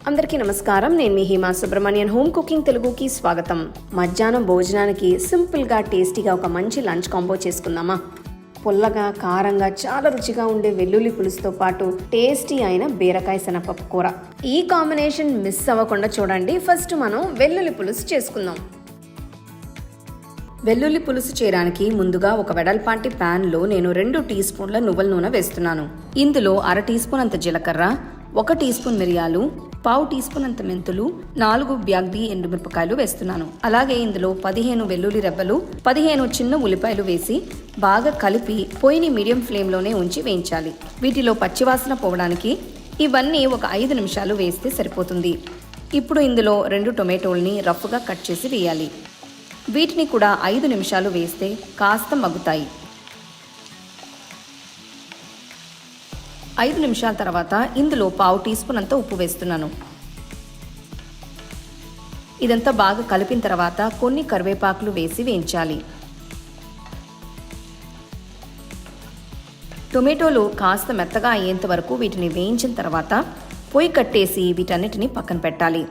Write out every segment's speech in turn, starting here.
అందరికీ నమస్కారం. నేను మీ హిమా సుబ్రహ్మణ్యన్. హోమ్ కుకింగ్ తెలుగుకి స్వాగతం. మధ్యాహ్నం భోజనానికి సింపుల్గా టేస్టీగా ఒక మంచి లంచ్ కాంబో చేసుకుందామా? పుల్లగా కారంగా చాలా రుచిగా ఉండే వెల్లుల్లి పులుసుతో పాటు టేస్టీ అయిన బీరకాయ శనగపప్పు కూర. ఈ కాంబినేషన్ మిస్ అవ్వకుండా చూడండి. ఫస్ట్ మనం వెల్లుల్లి పులుసు చేసుకుందాం. వెల్లుల్లి పులుసు చేయడానికి ముందుగా ఒక వెడల్పాటి ప్యాన్లో నేను 2 టీ స్పూన్ల నువ్వుల నూనె వేస్తున్నాను. ఇందులో 1/2 టీ స్పూన్ అంత జీలకర్ర, 1 టీ స్పూన్ మిరియాలు, 1/2 టీ స్పూన్ అంత మెంతులు, 4 బ్యాగ్ది ఎండుమిరపకాయలు వేస్తున్నాను. అలాగే ఇందులో 15 వెల్లుల్లి రెబ్బలు, 15 చిన్న ఉల్లిపాయలు వేసి బాగా కలిపి పొయ్యిని మీడియం ఫ్లేమ్లోనే ఉంచి వేయించాలి. వీటిలో పచ్చివాసన పోవడానికి ఇవన్నీ ఒక 5 నిమిషాలు వేస్తే సరిపోతుంది. ఇప్పుడు ఇందులో 2 టొమాటోల్ని రఫ్గా కట్ చేసి వేయాలి. వీటిని కూడా 5 నిమిషాలు వేస్తే కాస్త మగ్గుతాయి. 5 నిమిషాల తర్వాత ఇందులో 1/2 టీ స్పూన్ అంతా ఉప్పు వేస్తున్నాను. ఇదంతా బాగా కలిపిన తర్వాత కొన్ని కరివేపాకులు వేసి వేయించాలి. టొమాటోలు కాస్త మెత్తగా అయ్యేంత వరకు వీటిని వేయించిన తర్వాత పొయ్యి కట్టేసి వీటన్నిటిని పక్కన పెట్టాలి.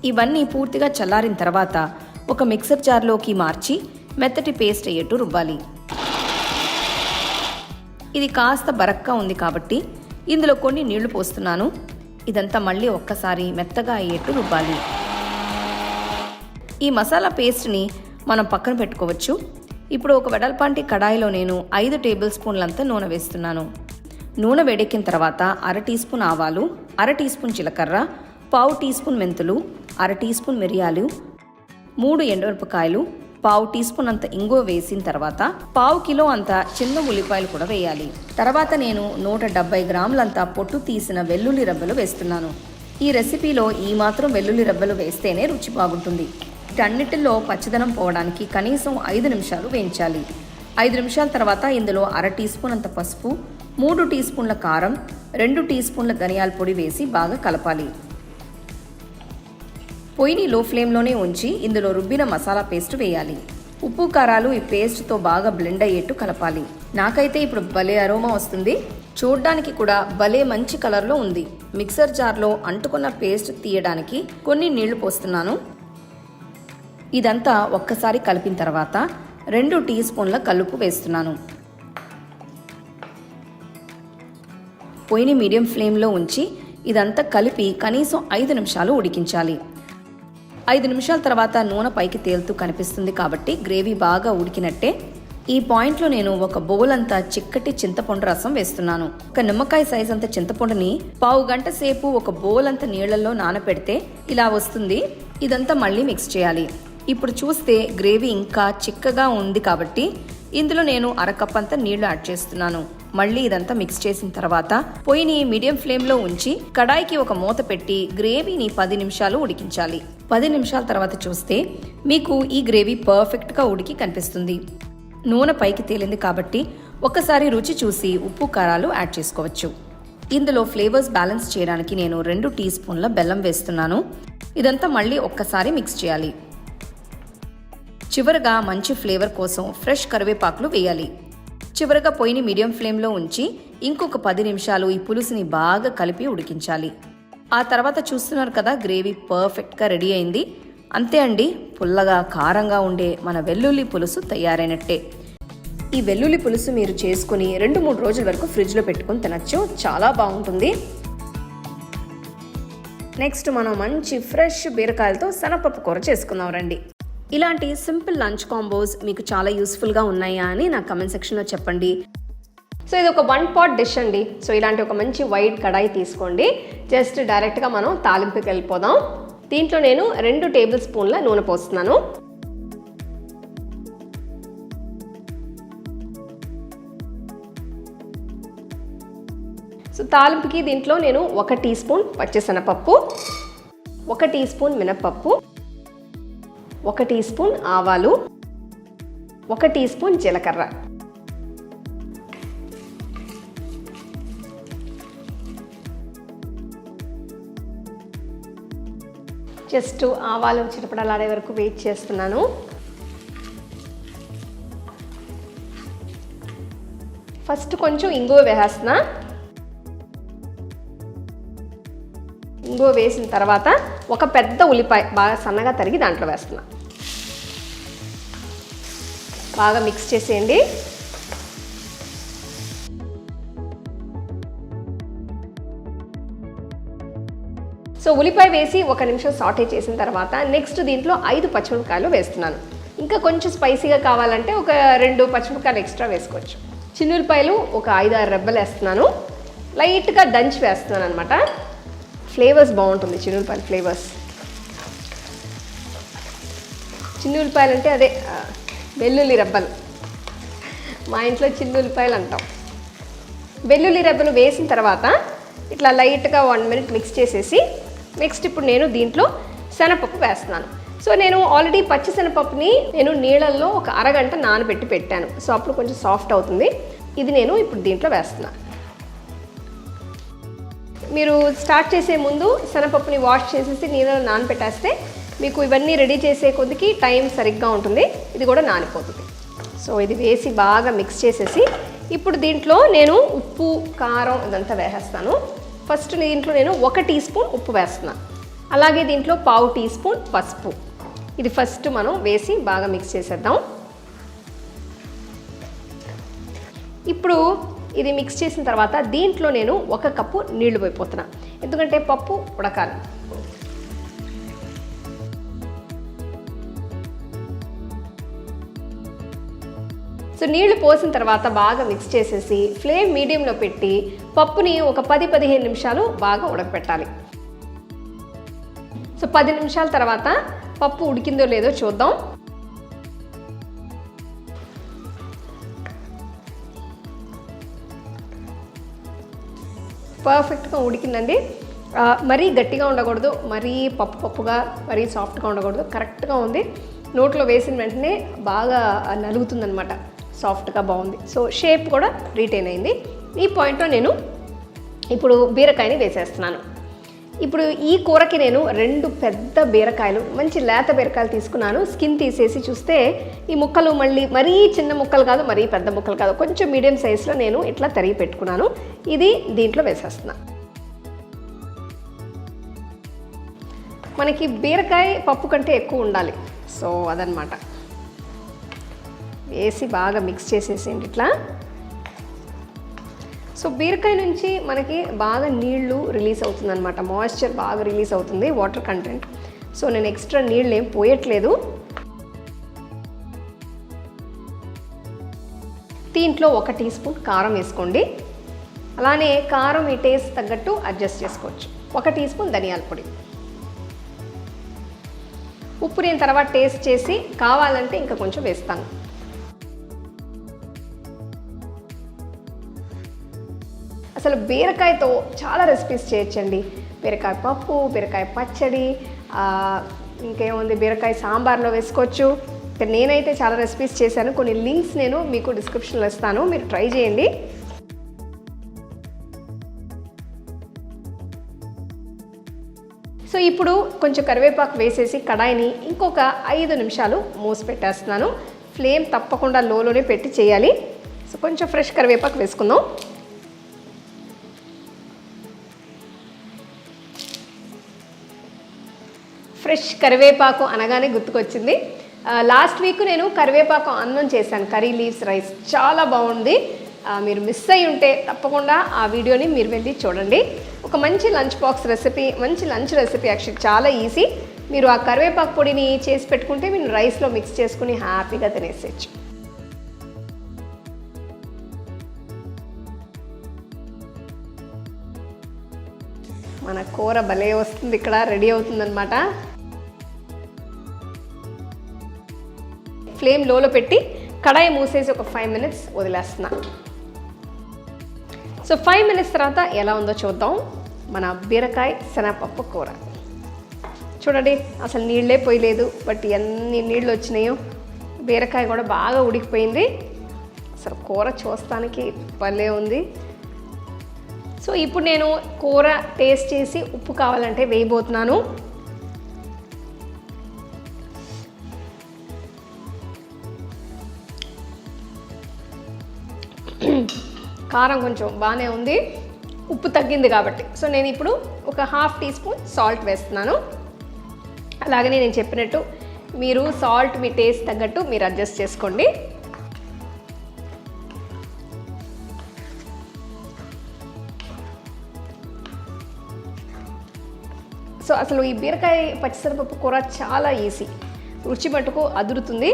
ఇవన్నీ పూర్తిగా చల్లారిన తర్వాత ఒక మిక్సర్ జార్లోకి మార్చి మెత్తటి పేస్ట్ అయ్యేట్టు రుబ్బాలి. ఇది కాస్త బరక్గా ఉంది కాబట్టి ఇందులో కొన్ని నీళ్లు పోస్తున్నాను. ఇదంతా మళ్ళీ ఒక్కసారి మెత్తగా అయ్యేట్టు రుబ్బాలి. ఈ మసాలా పేస్ట్ని మనం పక్కన పెట్టుకోవచ్చు. ఇప్పుడు ఒక వెడల్పాంటి కడాయిలో నేను 5 టేబుల్ స్పూన్లంతా నూనె వేస్తున్నాను. నూనె వేడెక్కిన తర్వాత 1/2 టీ స్పూన్ ఆవాలు, 1/2 టీ స్పూన్ జీలకర్ర, 1/2 టీ స్పూన్ మెంతులు, 1/2 టీ స్పూన్ మిరియాలు, 3 ఎండుమిరపకాయలు, 1/2 టీ స్పూన్ అంత ఇంగువ వేసిన తర్వాత 1/2 కిలో అంత చిన్న ఉల్లిపాయలు కూడా వేయాలి. తర్వాత నేను 170 గ్రాములంతా పొట్టు తీసిన వెల్లుల్లి రెబ్బలు వేస్తున్నాను. ఈ రెసిపీలో ఈ మాత్రం వెల్లుల్లి రెబ్బలు వేస్తేనే రుచి బాగుంటుంది. వీటన్నిటిలో పచ్చదనం పోవడానికి కనీసం 5 నిమిషాలు వేయించాలి. 5 నిమిషాల తర్వాత ఇందులో 1/2 టీ స్పూన్ అంత పసుపు, 3 టీ స్పూన్ల కారం, 2 టీ స్పూన్ల ధనియాల పొడి వేసి బాగా కలపాలి. పొయ్యిని లో ఫ్లేమ్లోనే ఉంచి ఇందులో రుబ్బిన మసాలా పేస్ట్ వేయాలి. ఉప్పు కారాలు ఈ పేస్ట్తో బాగా బ్లెండ్ అయ్యేట్టు కలపాలి. నాకైతే ఇప్పుడు భలే అరోమా వస్తుంది. చూడ్డానికి కూడా భలే మంచి కలర్లో ఉంది. మిక్సర్ జార్లో అంటుకున్న పేస్ట్ తీయడానికి కొన్ని నీళ్లు పోస్తున్నాను. ఇదంతా ఒక్కసారి కలిపిన తర్వాత 2 టీ స్పూన్ల కల్లుప్పు వేస్తున్నాను. పొయ్యిని మీడియం ఫ్లేమ్లో ఉంచి ఇదంతా కలిపి కనీసం 5 నిమిషాలు ఉడికించాలి. 5 నిమిషాల తర్వాత నూనె పైకి తేలుతూ కనిపిస్తుంది కాబట్టి గ్రేవీ బాగా ఉడికినట్టే. ఈ పాయింట్లో నేను ఒక బౌల్ అంతా చిక్కటి చింతపండు రసం వేస్తున్నాను. ఒక నిమ్మకాయ సైజ్ అంత చింతపండుని 1/2 గంట సేపు ఒక బౌల్ అంత నీళ్లలో నానపెడితే ఇలా వస్తుంది. ఇదంతా మళ్ళీ మిక్స్ చేయాలి. ఇప్పుడు చూస్తే గ్రేవీ ఇంకా చిక్కగా ఉంది కాబట్టి ఇందులో నేను 1/2 కప్ అంత నీళ్లు యాడ్ చేస్తున్నాను. మళ్ళీ ఇదంతా మిక్స్ చేసిన తర్వాత పొయ్యిని మీడియం ఫ్లేమ్లో ఉంచి కడాయికి ఒక మూత పెట్టి గ్రేవీని 10 నిమిషాలు ఉడికించాలి. 10 నిమిషాల తర్వాత చూస్తే మీకు ఈ గ్రేవీ పర్ఫెక్ట్గా ఉడికి కనిపిస్తుంది. నూనె పైకి తేలింది కాబట్టి ఒకసారి రుచి చూసి ఉప్పు కారాలు యాడ్ చేసుకోవచ్చు. ఇందులో ఫ్లేవర్స్ బ్యాలెన్స్ చేయడానికి నేను 2 టీ స్పూన్ల బెల్లం వేస్తున్నాను. ఇదంతా మళ్ళీ ఒక్కసారి మిక్స్ చేయాలి. చివరగా మంచి ఫ్లేవర్ కోసం ఫ్రెష్ కరివేపాకులు వేయాలి. చివరగా పొయ్యిని మీడియం ఫ్లేమ్లో ఉంచి ఇంకొక 10 నిమిషాలు ఈ పులుసుని బాగా కలిపి ఉడికించాలి. ఆ తర్వాత చూస్తున్నారు కదా, గ్రేవీ పర్ఫెక్ట్గా రెడీ అయింది. అంతే అండి, పుల్లగా కారంగా ఉండే మన వెల్లుల్లి పులుసు తయారైనట్టే. ఈ వెల్లుల్లి పులుసు మీరు చేసుకుని 2-3 రోజుల వరకు ఫ్రిడ్జ్లో పెట్టుకుని తినచ్చు. చాలా బాగుంటుంది. నెక్స్ట్ మనం మంచి ఫ్రెష్ బీరకాయలతో శనగపప్పు కూర చేసుకుందాం రండి. ఇలాంటి సింపుల్ లంచ్ కాంబోస్ మీకు చాలా యూస్ఫుల్గా ఉన్నాయా అని నా కమెంట్ సెక్షన్లో చెప్పండి. సో ఇది ఒక 1 పాట్ డిష్ అండి. సో ఇలాంటి ఒక మంచి వైట్ కడాయి తీసుకోండి. జస్ట్ డైరెక్ట్గా మనం తాలింపుకి వెళ్ళిపోదాం. దీంట్లో నేను 2 టేబుల్ స్పూన్ల నూనె పోస్తున్నాను. సో తాలింపుకి దీంట్లో నేను 1 టీ స్పూన్ పచ్చిశనగపప్పు, 1 టీ స్పూన్ మినప్పప్పు, 1 టీ స్పూన్ ఆవాలు, 1 టీ స్పూన్ జీలకర్ర, జస్ట్ ఆవాలు చిటపటలాడే వరకు వెయిట్ చేస్తున్నాను. ఫస్ట్ కొంచెం ఇంగువ వేసేస్తున్నా. ఇంగువ వేసిన తర్వాత ఒక పెద్ద ఉల్లిపాయ బాగా సన్నగా తరిగి దాంట్లో వేస్తున్నా. బాగా మిక్స్ చేసేయండి. సో ఉల్లిపాయ వేసి 1 నిమిషం సాటే చేసిన తర్వాత నెక్స్ట్ దీంట్లో 5 పచ్చిమిరపకాయలు వేస్తున్నాను. ఇంకా కొంచెం స్పైసీగా కావాలంటే ఒక 2 పచ్చిమిరపకాయలు ఎక్స్ట్రా వేసుకోవచ్చు. చిన్నులపాయలు ఒక 5-6 రెబ్బలు వేస్తున్నాను. లైట్గా దంచి వేస్తున్నాను అనమాట. ఫ్లేవర్స్ బాగుంటుంది చిన్నులపాయల ఫ్లేవర్స్. చిన్నులపాయలు అంటే అదే వెల్లుల్లి రెబ్బలు, మా ఇంట్లో చిన్నులపాయలు అంటాం. వెల్లుల్లి రెబ్బలు వేసిన తర్వాత ఇట్లా లైట్గా 1 మినిట్ మిక్స్ చేసేసి నెక్స్ట్ ఇప్పుడు నేను దీంట్లో శనగపప్పు వేస్తున్నాను. సో నేను ఆల్రెడీ పచ్చి శనగపప్పుని నేను నీళ్ళల్లో ఒక అరగంట నానబెట్టి పెట్టాను. సో అప్పుడు కొంచెం సాఫ్ట్ అవుతుంది. ఇది నేను ఇప్పుడు దీంట్లో వేస్తున్నాను. మీరు స్టార్ట్ చేసే ముందు శనగపప్పుని వాష్ చేసేసి నీళ్ళలో నానబెట్టేస్తే మీకు ఇవన్నీ రెడీ చేసే కొద్దికి టైం సరిగ్గా ఉంటుంది. ఇది కూడా నానిపోతుంది. సో ఇది వేసి బాగా మిక్స్ చేసేసి ఇప్పుడు దీంట్లో నేను ఉప్పు, కారం ఇదంతా వేసేస్తాను. ఫస్ట్ దీంట్లో నేను 1 టీ స్పూన్ ఉప్పు వేస్తున్నాను. అలాగే దీంట్లో 1/2 టీ స్పూన్ పసుపు. ఇది ఫస్ట్ మనం వేసి బాగా మిక్స్ చేసేద్దాం. ఇప్పుడు ఇది మిక్స్ చేసిన తర్వాత దీంట్లో నేను 1 కప్పు నీళ్లు పోయిపోతున్నా, ఎందుకంటే పప్పు ఉడకాలి. సో నీళ్లు పోసిన తర్వాత బాగా మిక్స్ చేసేసి ఫ్లేమ్ మీడియంలో పెట్టి పప్పుని ఒక 10-15 నిమిషాలు బాగా ఉడకపెట్టాలి. సో 10 నిమిషాల తర్వాత పప్పు ఉడికిందో లేదో చూద్దాం. పర్ఫెక్ట్గా ఉడికిందండి. మరీ గట్టిగా ఉండకూడదు, మరీ పప్పుగా, మరీ సాఫ్ట్గా ఉండకూడదు. కరెక్ట్గా ఉంది. నోట్లో వేసిన వెంటనే బాగా నలుగుతుందనమాట. సాఫ్ట్గా బాగుంది. సో షేప్ కూడా రీటైన్ అయింది. ఈ పాయింట్లో నేను ఇప్పుడు బీరకాయని వేసేస్తున్నాను. ఇప్పుడు ఈ కూరకి నేను 2 పెద్ద బీరకాయలు, మంచి లేత బీరకాయలు తీసుకున్నాను. స్కిన్ తీసేసి చూస్తే ఈ ముక్కలు మరీ చిన్న ముక్కలు కాదు, మరీ పెద్ద ముక్కలు కాదు, కొంచెం మీడియం సైజులో నేను ఇట్లా తరిగి పెట్టుకున్నాను. ఇది దీంట్లో వేసేస్తున్నాను. మనకి బీరకాయ పప్పు కంటే ఎక్కువ ఉండాలి. సో అదనమాట. వేసి బాగా మిక్స్ చేసేసేయండి ఇట్లా. సో బీరకాయ నుంచి మనకి బాగా నీళ్లు రిలీజ్ అవుతుంది అనమాట. మాయిశ్చర్ బాగా రిలీజ్ అవుతుంది, వాటర్ కంటెంట్. సో నేను ఎక్స్ట్రా నీళ్ళు ఏం పోయట్లేదు. దీంట్లో 1 టీ స్పూన్ కారం వేసుకోండి. అలానే కారం మీ టేస్ట్ తగ్గట్టు అడ్జస్ట్ చేసుకోవచ్చు. 1 టీ స్పూన్ ధనియాల పొడి. ఉప్పు నేను తర్వాత టేస్ట్ చేసి కావాలంటే ఇంకా కొంచెం వేస్తాను. అసలు బీరకాయతో చాలా రెసిపీస్ చేయొచ్చండి. బీరకాయ పప్పు, బీరకాయ పచ్చడి, ఇంకేముంది, బీరకాయ సాంబార్లో వేసుకోవచ్చు. నేనైతే చాలా రెసిపీస్ చేశాను. కొన్ని లింక్స్ నేను మీకు డిస్క్రిప్షన్లో ఇస్తాను, మీరు ట్రై చేయండి. సో ఇప్పుడు కొంచెం కరివేపాకు వేసేసి కడాయిని ఇంకొక 5 నిమిషాలు మూసి పెట్టేస్తున్నాను. ఫ్లేమ్ తప్పకుండా లోలోనే పెట్టి చేయాలి. సో కొంచెం ఫ్రెష్ కరివేపాకు వేసుకుందాం. ఫ్రెష్ కరివేపాకు అనగానే గుర్తుకొచ్చింది. లాస్ట్ వీక్ నేను కరివేపాకు అన్నం చేశాను, కర్రీ లీవ్స్ రైస్. చాలా బాగుంది. మీరు మిస్ అయ్యి ఉంటే తప్పకుండా ఆ వీడియోని మీరు వెళ్ళి చూడండి. ఒక మంచి లంచ్ బాక్స్ రెసిపీ, మంచి లంచ్ రెసిపీ. యాక్చువల్లీ చాలా ఈజీ. మీరు ఆ కరివేపాకు పొడిని చేసి పెట్టుకుంటే మీరు రైస్లో మిక్స్ చేసుకుని హ్యాపీగా తినేసేయచ్చు. మన కూర భలే వస్తుంది, ఇక్కడ రెడీ అవుతుందన్నమాట. ఫ్లేమ్ లోలో పెట్టి కడాయి మూసేసి ఒక 5 మినిట్స్ వదిలేస్తున్నా. సో 5 మినిట్స్ తర్వాత ఎలా ఉందో చూద్దాం. మన బీరకాయ శనగపప్పు కూర చూడండి, అసలు నీళ్ళే పోయలేదు, బట్ ఎన్ని నీళ్ళు వచ్చినాయో. బీరకాయ కూడా బాగా ఉడికిపోయింది. అసలు కూర చూస్తానికి భలే ఉంది. సో ఇప్పుడు నేను కూర టేస్ట్ చేసి ఉప్పు కావాలంటే వేయబోతున్నాను. కారం కొంచెం బాగానే ఉంది. ఉప్పు తగ్గింది కాబట్టి. సో నేను ఇప్పుడు ఒక హాఫ్ టీ స్పూన్ సాల్ట్ వేస్తున్నాను. అలాగనే నేను చెప్పినట్టు మీరు సాల్ట్ మీ టేస్ట్ తగ్గట్టు మీరు అడ్జస్ట్ చేసుకోండి. సో అసలు ఈ బీరకాయ పచ్చిశనగపప్పు కూర చాలా ఈజీ, రుచి మటుకు అదురుతుంది.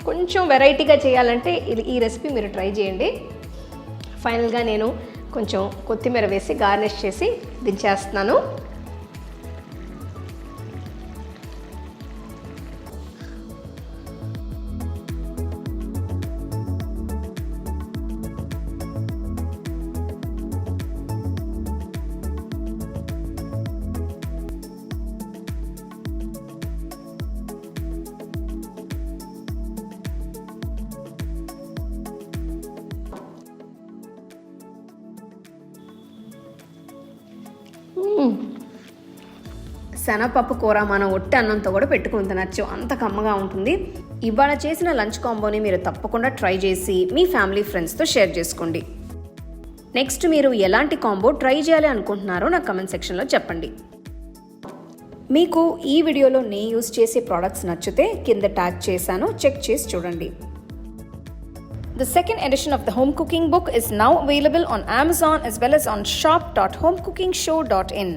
కొంచెం వెరైటీగా చేయాలంటే ఈ రెసిపీ మీరు ట్రై చేయండి. ఫైనల్గా నేను కొంచెం కొత్తిమీర వేసి గార్నిష్ చేసి దించేస్తున్నాను. శనగపప్పు కూర మనం ఒట్టి అన్నంతో కూడా పెట్టుకుని తినచ్చు, అంత కమ్మగా ఉంటుంది. ఇవాళ చేసిన లంచ్ కాంబోని మీరు తప్పకుండా ట్రై చేసి మీ ఫ్యామిలీ ఫ్రెండ్స్తో షేర్ చేసుకోండి. నెక్స్ట్ మీరు ఎలాంటి కాంబో ట్రై చేయాలి అనుకుంటున్నారో నాకు కమెంట్ సెక్షన్లో చెప్పండి. మీకు ఈ వీడియోలో నేను యూజ్ చేసే ప్రోడక్ట్స్ నచ్చితే కింద ట్యాగ్ చేశాను, చెక్ చేసి చూడండి. The second edition of the home cooking book is now available on Amazon as well as on shop.homecookingshow.in.